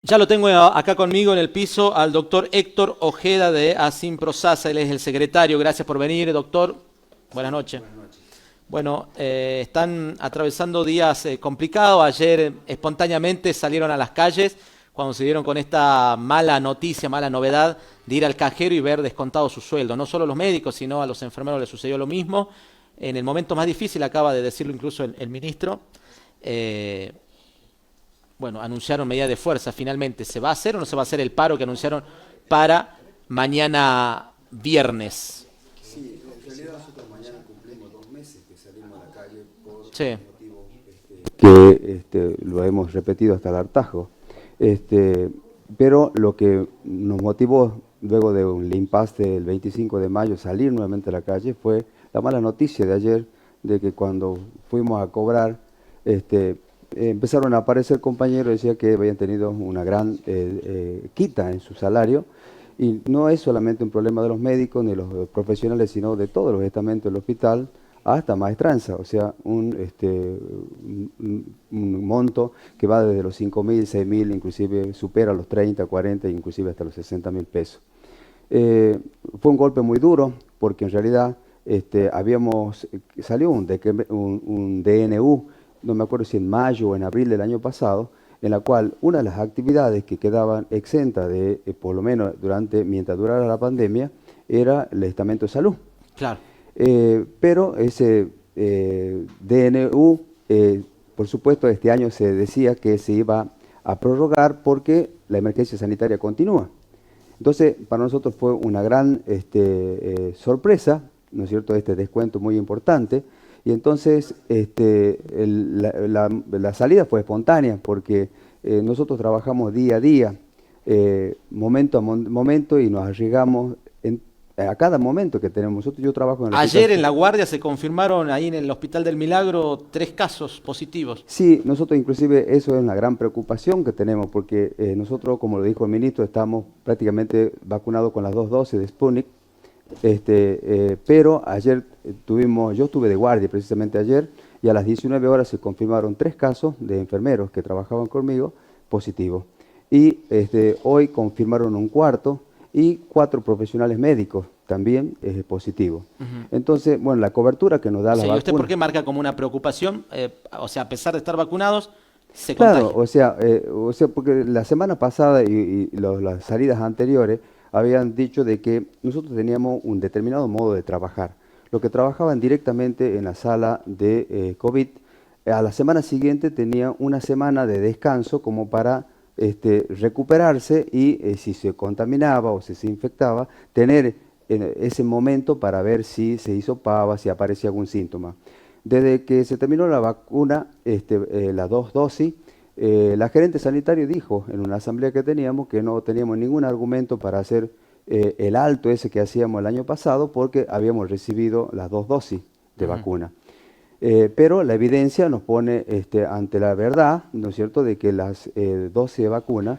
Ya lo tengo acá conmigo en el piso al doctor Héctor Ojeda de Asimprosasa. Él es el secretario. Gracias por venir, doctor. Buenas noches. Buenas noches. Bueno, están atravesando días complicados. Ayer espontáneamente salieron a las calles cuando se dieron con esta mala noticia, mala novedad de ir al cajero y ver descontado su sueldo. No solo los médicos, sino a los enfermeros les sucedió lo mismo. En el momento más difícil, acaba de decirlo incluso el ministro, bueno, anunciaron medidas de fuerza finalmente. ¿Se va a hacer o no se va a hacer el paro que anunciaron para mañana viernes? Sí, en realidad nosotros mañana cumplimos 2 meses que salimos a la calle por Sí, motivos que lo hemos repetido hasta el hartazgo. Pero lo que nos motivó luego de un impasse del 25 de mayo salir nuevamente a la calle fue la mala noticia de ayer de que cuando fuimos a cobrar empezaron a aparecer compañeros que decían que habían tenido una gran quita en su salario. Y no es solamente un problema de los médicos ni de los profesionales, sino de todos los estamentos del hospital, hasta maestranza, o sea, un monto que va desde los 5.000, 6.000, inclusive supera los 30, 40, inclusive hasta los 60.000 pesos. Fue un golpe muy duro, porque en realidad salió un DNU, no me acuerdo si en mayo o en abril del año pasado, en la cual una de las actividades que quedaban exentas de, por lo menos mientras durara la pandemia, era el estamento de salud. claro. Pero ese DNU, por supuesto, este año se decía que se iba a prorrogar porque la emergencia sanitaria continúa. Entonces, para nosotros fue una gran sorpresa, ¿no es cierto?, este descuento muy importante. Y entonces la salida fue espontánea porque nosotros trabajamos día a día, momento a momento, y nos arriesgamos a cada momento que tenemos. Yo trabajo en el Ayer hospital. en La Guardia se confirmaron ahí en el Hospital del Milagro 3 casos positivos. Sí, nosotros inclusive eso es una gran preocupación que tenemos porque nosotros, como lo dijo el ministro, estamos prácticamente vacunados con las 2 dosis de Sputnik. Pero ayer yo estuve de guardia precisamente ayer, y a las 19 horas se confirmaron 3 casos de enfermeros que trabajaban conmigo positivos. Y hoy confirmaron un cuarto y 4 profesionales médicos también positivos. Entonces, bueno, la cobertura que nos da la Sí, ¿y usted por vacuna. qué marca como una preocupación? O sea, a pesar de estar vacunados, se Claro, contagia. o sea, porque la semana pasada y las salidas anteriores habían dicho de que nosotros teníamos un determinado modo de trabajar. Los que trabajaban directamente en la sala de COVID, a la semana siguiente tenían una semana de descanso como para recuperarse y si se contaminaba o si se infectaba, tener ese momento para ver si se hisopaba, si aparecía algún síntoma. Desde que se terminó la vacuna, las 2 dosis, la gerente sanitario dijo en una asamblea que teníamos que no teníamos ningún argumento para hacer el alto ese que hacíamos el año pasado porque habíamos recibido las 2 dosis de vacuna. Pero la evidencia nos pone ante la verdad, ¿no es cierto?, de que las dosis de vacuna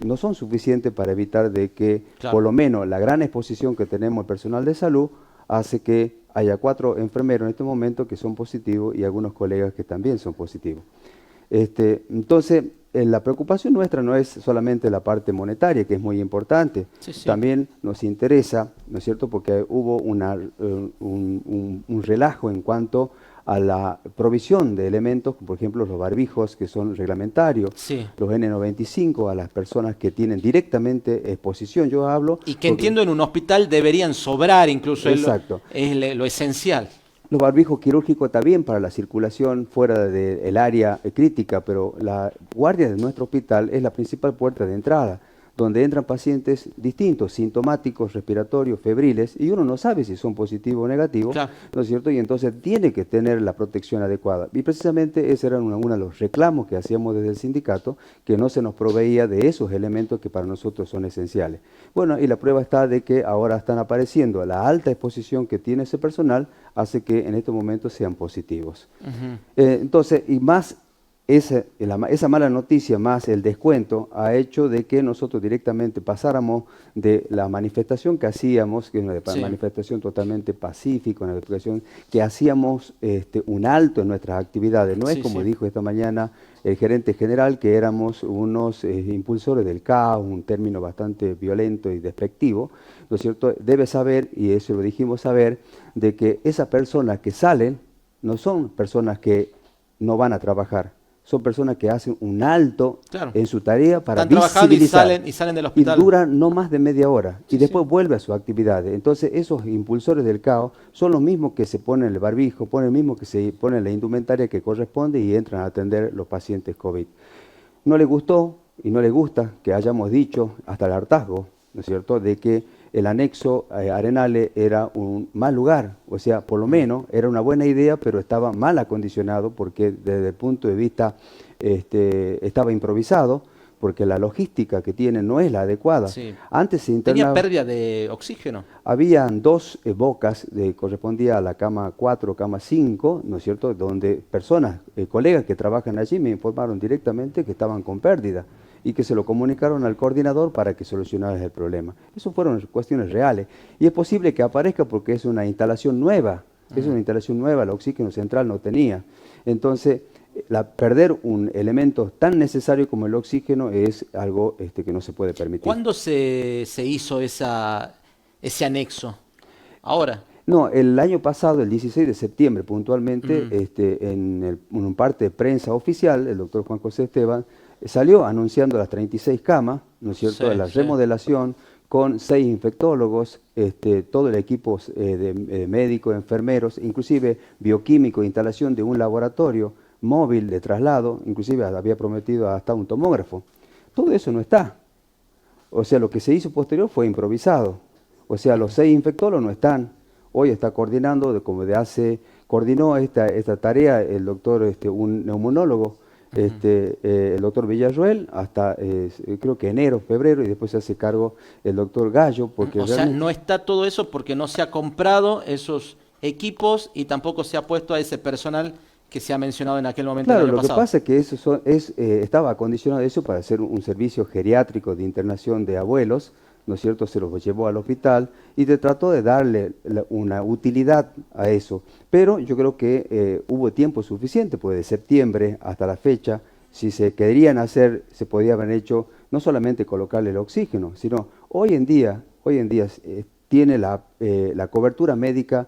no son suficientes para evitar de que, Claro. por lo menos, la gran exposición que tenemos el personal de salud hace que haya 4 enfermeros en este momento que son positivos y algunos colegas que también son positivos. Entonces, la preocupación nuestra no es solamente la parte monetaria, que es muy importante, Sí, sí. también nos interesa, ¿no es cierto?, porque hubo un relajo en cuanto a la provisión de elementos, por ejemplo, los barbijos que son reglamentarios, Sí. los N95 a las personas que tienen directamente exposición. Yo hablo Y que porque, entiendo en un hospital deberían sobrar, incluso exacto, es lo esencial. los barbijos quirúrgicos está bien para la circulación fuera del área crítica, pero la guardia de nuestro hospital es la principal puerta de entrada, donde entran pacientes distintos, sintomáticos, respiratorios, febriles, y uno no sabe si son positivos o negativos, Claro. ¿no es cierto? Y entonces tiene que tener la protección adecuada. Y precisamente ese era uno de los reclamos que hacíamos desde el sindicato, que no se nos proveía de esos elementos que para nosotros son esenciales. Bueno, y la prueba está de que ahora están apareciendo. La alta exposición que tiene ese personal hace que en estos momentos sean positivos. Entonces, y más esa mala noticia más el descuento ha hecho de que nosotros directamente pasáramos de la manifestación que hacíamos, que es una Sí. manifestación totalmente pacífica, una manifestación que hacíamos un alto en nuestras actividades. No es Sí, como sí. dijo esta mañana el gerente general, que éramos unos impulsores del caos, un término bastante violento y despectivo, ¿no es cierto? Debe saber, y eso lo dijimos saber, de que esas personas que salen no son personas que no van a trabajar, son personas que hacen un alto Claro. en su tarea para Están trabajando visibilizar. y salen del Y hospital. duran no más de media hora y Sí, después sí. vuelve a sus actividades. Entonces esos impulsores del caos son los mismos que se ponen el barbijo, ponen el mismo que se ponen la indumentaria que corresponde y entran a atender los pacientes COVID. No le gustó y no le gusta que hayamos dicho hasta el hartazgo, ¿no es cierto?, de que el anexo Arenales era un mal lugar, o sea, por lo menos era una buena idea, pero estaba mal acondicionado porque desde el punto de vista estaba improvisado, porque la logística que tiene no es la adecuada. Sí. Antes se Tenía internaba, pérdida de oxígeno. habían dos bocas, correspondía a la cama 4, cama 5, ¿no es cierto?, donde personas, colegas que trabajan allí me informaron directamente que estaban con pérdida y que se lo comunicaron al coordinador para que solucionara el problema. Eso fueron cuestiones reales. Y es posible que aparezca porque es una instalación nueva, el oxígeno central no tenía. Entonces, perder un elemento tan necesario como el oxígeno es algo que no se puede permitir. ¿Cuándo se hizo ese anexo? Ahora. No, el año pasado, el 16 de septiembre puntualmente, Mm, en un parte de prensa oficial, el doctor Juan José Esteban salió anunciando las 36 camas, ¿no es sí, cierto?, de la sí. remodelación con 6 infectólogos, todo el equipo de médicos, enfermeros, inclusive bioquímico, instalación de un laboratorio móvil de traslado, inclusive había prometido hasta un tomógrafo. Todo eso no está. O sea, lo que se hizo posterior fue improvisado. O sea, los 6 infectólogos no están. Hoy está coordinando, coordinó esta tarea el doctor, un neumonólogo, el doctor Villarroel, hasta creo que enero, febrero, y después se hace cargo el doctor Gallo, porque O sea, realmente... no está todo eso porque no se ha comprado esos equipos y tampoco se ha puesto a ese personal que se ha mencionado en aquel momento el Claro, año lo que pasado. pasa es que estaba acondicionado eso para hacer un servicio geriátrico de internación de abuelos, ¿no es cierto? Se los llevó al hospital y se trató de darle una utilidad a eso. Pero yo creo que hubo tiempo suficiente, pues de septiembre hasta la fecha, si se querían hacer, se podía haber hecho no solamente colocarle el oxígeno, sino hoy en día tiene la cobertura médica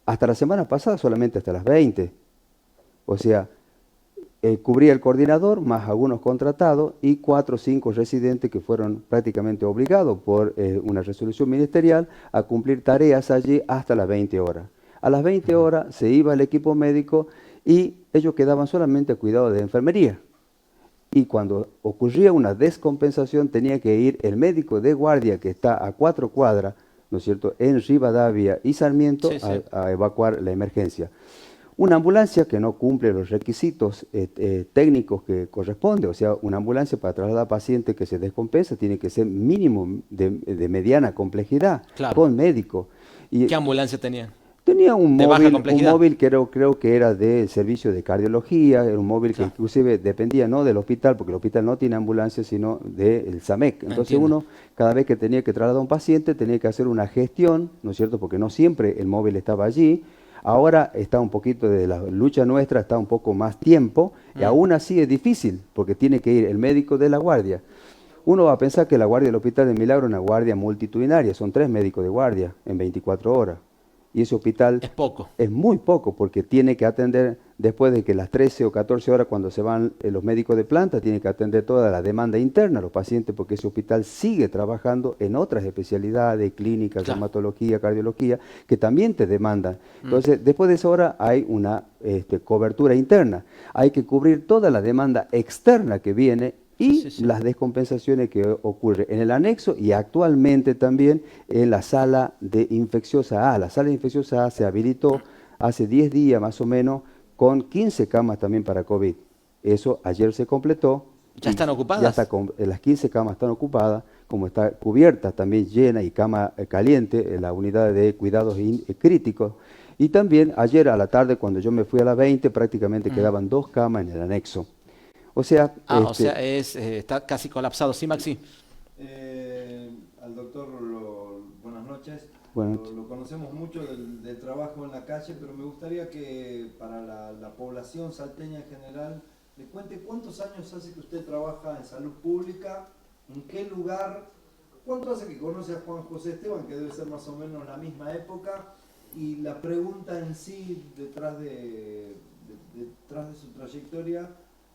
hasta la semana pasada solamente hasta las 20. O sea, cubría el coordinador más algunos contratados y 4 o 5 residentes que fueron prácticamente obligados por una resolución ministerial a cumplir tareas allí hasta las 20 horas. A las 20 horas se iba el equipo médico y ellos quedaban solamente a cuidado de enfermería. Y cuando ocurría una descompensación tenía que ir el médico de guardia que está a 4 cuadras, ¿no es cierto?, en Rivadavia y Sarmiento Sí, sí. a evacuar la emergencia. Una ambulancia que no cumple los requisitos técnicos que corresponde, o sea, una ambulancia para trasladar a paciente que se descompensa tiene que ser mínimo de mediana complejidad, Claro. con médico. Y ¿Qué ambulancia tenían? tenía De baja un complejidad. móvil que creo que era del servicio de cardiología, era un móvil que Claro, inclusive dependía no del hospital, porque el hospital no tiene ambulancia, sino del SAMEC. Entonces entiendo. uno, cada vez que tenía que trasladar a un paciente, tenía que hacer una gestión, ¿no es cierto?, porque no siempre el móvil estaba allí. Ahora está un poquito de la lucha nuestra, está un poco más tiempo, y aún así es difícil, porque tiene que ir el médico de la guardia. Uno va a pensar que la guardia del Hospital de Milagro es una guardia multitudinaria, son 3 médicos de guardia en 24 horas. Y ese hospital Es poco. es muy poco, porque tiene que atender, después de que las 13 o 14 horas cuando se van los médicos de planta, tiene que atender toda la demanda interna, los pacientes, porque ese hospital sigue trabajando en otras especialidades, clínicas, Claro. reumatología, cardiología, que también te demandan. Entonces, después de esa hora hay una cobertura interna. Hay que cubrir toda la demanda externa que viene y Sí, sí. las descompensaciones que ocurren en el anexo y actualmente también en la sala de infecciosa A. La sala de infecciosa A se habilitó hace 10 días más o menos con 15 camas también para COVID. Eso ayer se completó. ¿Ya Y están ya está ocupadas? las 15 camas están ocupadas, como está cubierta también llena y cama caliente en la unidad de cuidados críticos. Y también ayer a la tarde cuando yo me fui a las 20 prácticamente quedaban 2 camas en el anexo. O sea, O sea, está casi colapsado. Sí, Maxi. Al doctor, buenas noches. bueno, Lo conocemos mucho del trabajo en la calle, pero me gustaría que para la población salteña en general me cuente cuántos años hace que usted trabaja en salud pública, en qué lugar, cuánto hace que conoce a Juan José Esteban, que debe ser más o menos la misma época, y la pregunta en sí detrás de su trayectoria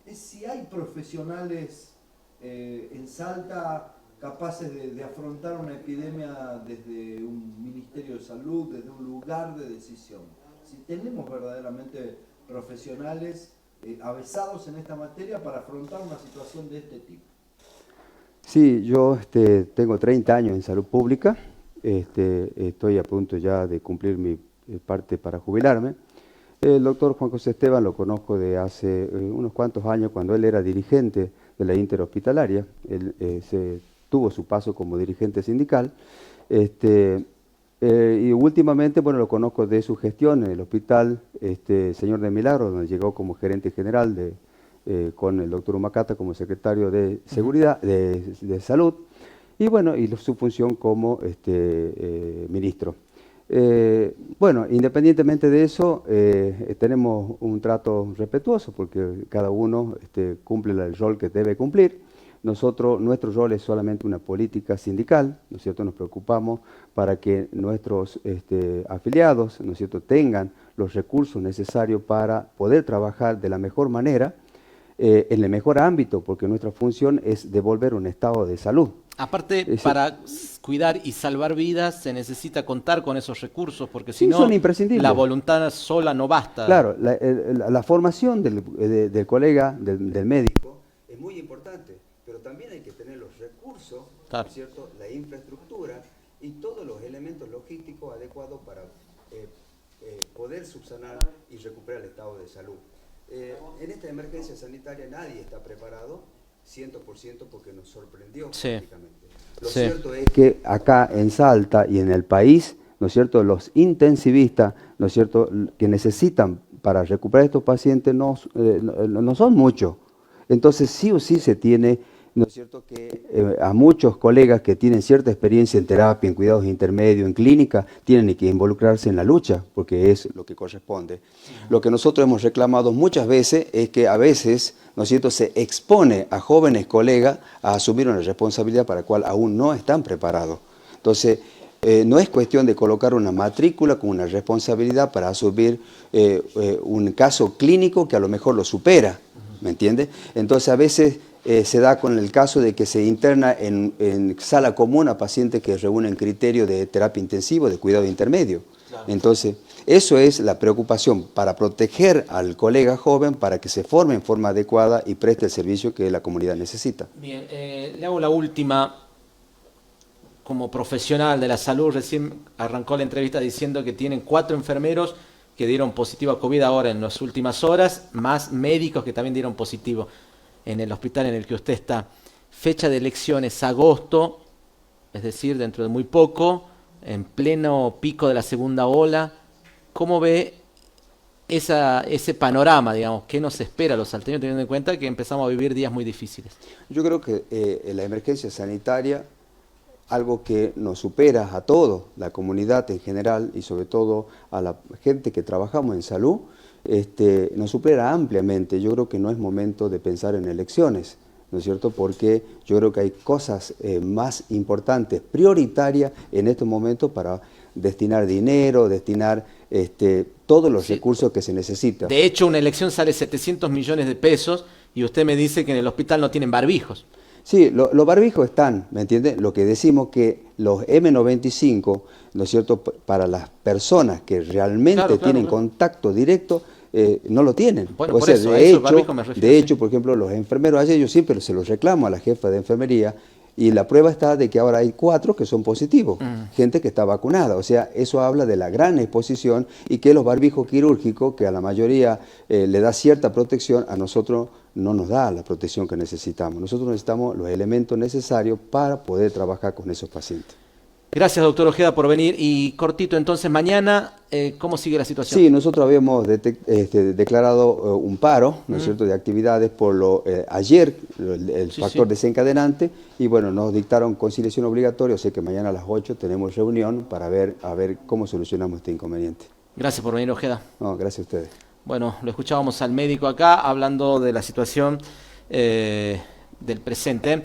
es si hay profesionales en Salta capaces de afrontar una epidemia desde un Ministerio de Salud, desde un lugar de decisión. Si tenemos verdaderamente profesionales avesados en esta materia para afrontar una situación de este tipo. Sí, yo tengo 30 años en salud pública, estoy a punto ya de cumplir mi parte para jubilarme. El doctor Juan José Esteban lo conozco de hace unos cuantos años, cuando él era dirigente de la interhospitalaria. Él tuvo su paso como dirigente sindical. Y últimamente, bueno, lo conozco de su gestión en el hospital Señor de Milagro, donde llegó como gerente general con el doctor Humacata como secretario de Seguridad, de Salud, y bueno, y su función como ministro. Bueno, independientemente de eso, tenemos un trato respetuoso porque cada uno cumple el rol que debe cumplir. Nuestro rol es solamente una política sindical, ¿no es cierto? Nos preocupamos para que nuestros afiliados, ¿no es cierto?, tengan los recursos necesarios para poder trabajar de la mejor manera, en el mejor ámbito, porque nuestra función es devolver un estado de salud. Aparte, para cuidar y salvar vidas se necesita contar con esos recursos, porque si no, son imprescindibles. La voluntad sola no basta. Claro, la formación del colega, del médico, es muy importante, pero también hay que tener los recursos, claro, ¿no es cierto?, la infraestructura y todos los elementos logísticos adecuados para poder subsanar y recuperar el estado de salud. En esta emergencia sanitaria nadie está preparado 100% porque nos sorprendió. Sí. Lo cierto es que acá en Salta y en el país, ¿no es cierto?, los intensivistas, ¿no es cierto?, que necesitan para recuperar estos pacientes no son muchos. Entonces sí o sí se tiene, ¿no es cierto?, que a muchos colegas que tienen cierta experiencia en terapia, en cuidados intermedios, en clínica, tienen que involucrarse en la lucha, porque es lo que corresponde. Lo que nosotros hemos reclamado muchas veces es que a veces, ¿no es cierto?, se expone a jóvenes colegas a asumir una responsabilidad para la cual aún no están preparados. Entonces, no es cuestión de colocar una matrícula con una responsabilidad para asumir un caso clínico que a lo mejor lo supera, ¿me entiende? Entonces, a veces se da con el caso de que se interna en sala común a pacientes que reúnen criterios de terapia intensiva, de cuidado intermedio. Claro. Entonces, eso es la preocupación para proteger al colega joven para que se forme en forma adecuada y preste el servicio que la comunidad necesita. Bien, le hago la última. Como profesional de la salud, recién arrancó la entrevista diciendo que tienen 4 enfermeros que dieron positivo a COVID ahora en las últimas horas, más médicos que también dieron positivo en el hospital en el que usted está. Fecha de elecciones, agosto, es decir, dentro de muy poco, en pleno pico de la segunda ola. ¿Cómo ve ese panorama, digamos? ¿Qué nos espera a los salteños, teniendo en cuenta que empezamos a vivir días muy difíciles? Yo creo que la emergencia sanitaria, algo que nos supera a todos, la comunidad en general y sobre todo a la gente que trabajamos en salud, nos supera ampliamente. Yo creo que no es momento de pensar en elecciones, ¿no es cierto? Porque yo creo que hay cosas más importantes, prioritarias en estos momentos para destinar dinero, destinar todos los recursos que se necesitan. De hecho, una elección sale 700 millones de pesos y usted me dice que en el hospital no tienen barbijos. Sí, los barbijos están, ¿me entiende? Lo que decimos que los M95, ¿no es cierto?, para las personas que realmente tienen contacto directo, no lo tienen. Bueno, o sea, de hecho, por ejemplo, los enfermeros, ayer yo siempre se los reclamo a la jefa de enfermería, y la prueba está de que ahora hay 4 que son positivos, gente que está vacunada. O sea, eso habla de la gran exposición y que los barbijos quirúrgicos, que a la mayoría le da cierta protección, a nosotros no nos da la protección que necesitamos. Nosotros necesitamos los elementos necesarios para poder trabajar con esos pacientes. Gracias, doctor Ojeda, por venir. Y cortito, entonces, mañana, ¿cómo sigue la situación? Sí, nosotros habíamos declarado un paro, ¿no es cierto?, de actividades por ayer, el factor desencadenante, y bueno, nos dictaron conciliación obligatoria, o sea que mañana a las 8 tenemos reunión para ver cómo solucionamos este inconveniente. Gracias por venir, Ojeda. No, gracias a ustedes. Bueno, lo escuchábamos al médico acá hablando de la situación del presente.